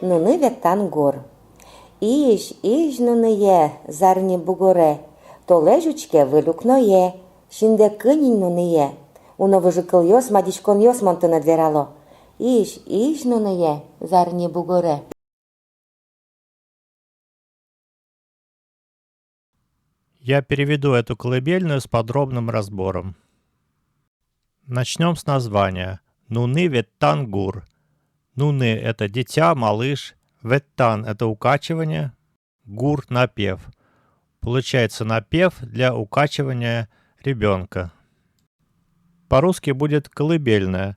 Нуни веттан гор. Іж нуни є, зарні бугоре, то лежучке вилюкно є, шинде кинінь нуни є. Уно вижикл йос, мадічкон йос монтине двірало. Іж нуни є, зарні бугоре. Я переведу эту колыбельную с подробным разбором. Начнем с названия. Нуны веттан гур. Нуны – это дитя, малыш. Веттан – это укачивание. Гур – напев. Получается напев для укачивания ребенка. По-русски будет колыбельная.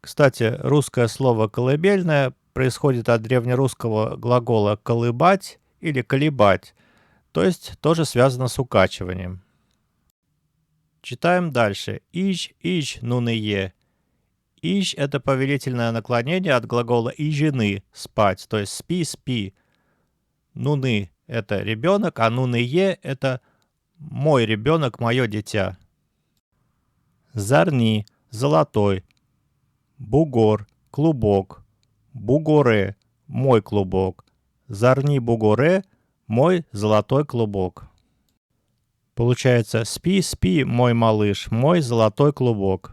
Кстати, русское слово «колыбельная» происходит от древнерусского глагола «колыбать» или «колебать», то есть тоже связано с укачиванием. Читаем дальше. Иж нуны е. Иж – это повелительное наклонение от глагола ижины – спать, то есть спи. Нуны – это ребенок, а нуны е – это мой ребенок, мое дитя. Зарни – золотой. Бугор – клубок. Бугоре – мой клубок. Зарни бугоре – мой золотой клубок. Получается спи, мой малыш, мой золотой клубок.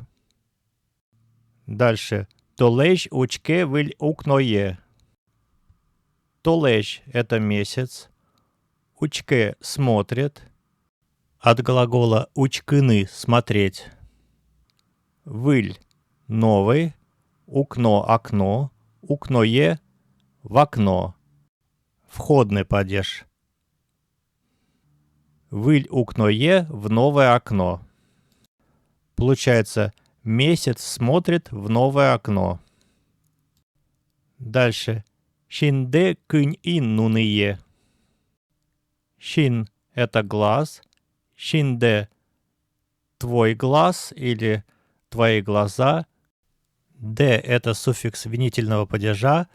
Дальше. Толеж учке выль укное. Толеж – это месяц. Учке – смотрит. От глагола учкыны – смотреть. Выль – новый. Укно – окно. Укное – в окно. Входный падеж. Выль укное в новое окно. Получается, месяц смотрит в новое окно. Дальше. Шинде кынь ин нуные. Шин – это глаз. Шинде – твой глаз или твои глаза. Де – это суффикс винительного падежа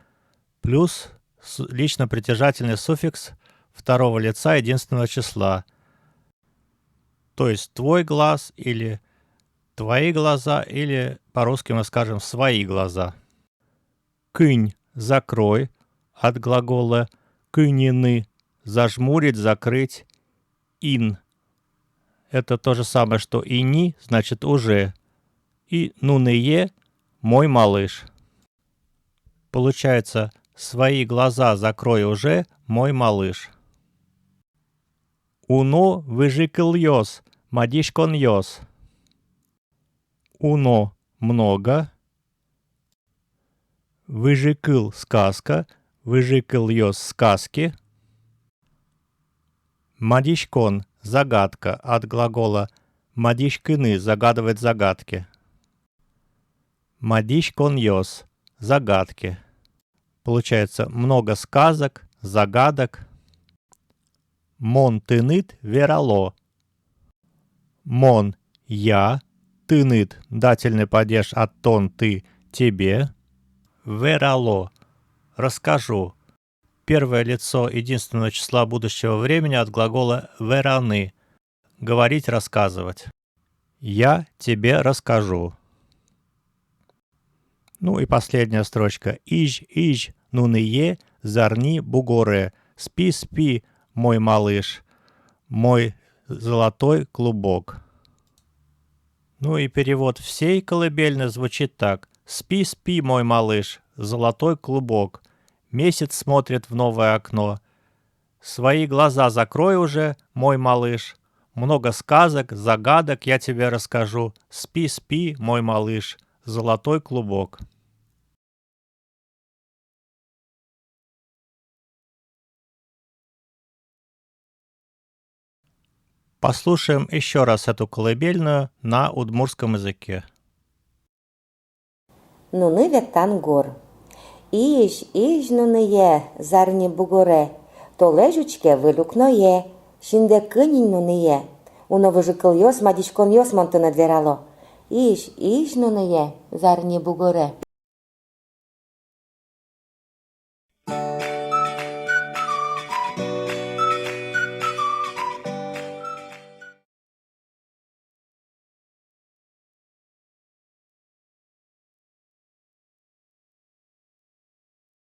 плюс лично-притяжательный суффикс второго лица единственного числа. То есть твой глаз или твои глаза, или по-русски мы скажем свои глаза. Кынь – закрой, от глагола кынины – зажмурить, закрыть. Ин – это то же самое, что ини, значит уже. И нуные – мой малыш. Получается, свои глаза закрой уже, мой малыш. Уно выжикл йос, мадишкон йос. Уно – много. Выжикл – сказка. Выжикл йос – сказки. Мадишкон – загадка, от глагола мадишкыны – загадывать загадки. Мадишкон йос – загадки. Получается много сказок, загадок. Мон тынит верало. Мон – я. Тынит – дательный падеж от тон ты – тебе. Верало – расскажу. Первое лицо единственного числа будущего времени от глагола вераны – говорить, рассказывать. Я тебе расскажу. Ну и последняя строчка. Иж нуные зарни бугоре. Спи, мой малыш, мой золотой клубок. Ну и перевод всей колыбельной звучит так. Спи, мой малыш, золотой клубок. Месяц смотрит в новое окно. Свои глаза закрой уже, мой малыш. Много сказок, загадок я тебе расскажу. Спи, мой малыш, золотой клубок. Послушаем еще раз эту колыбельную на удмуртском языке. Нуни веттан гор. Іж нуни є, зарні бугоре, то лежучке вилюкно є, шинде кинінь нуни є. Уно вижикл йос, мадічкон йос монтине двірало. Іж нуни є, зарні бугоре.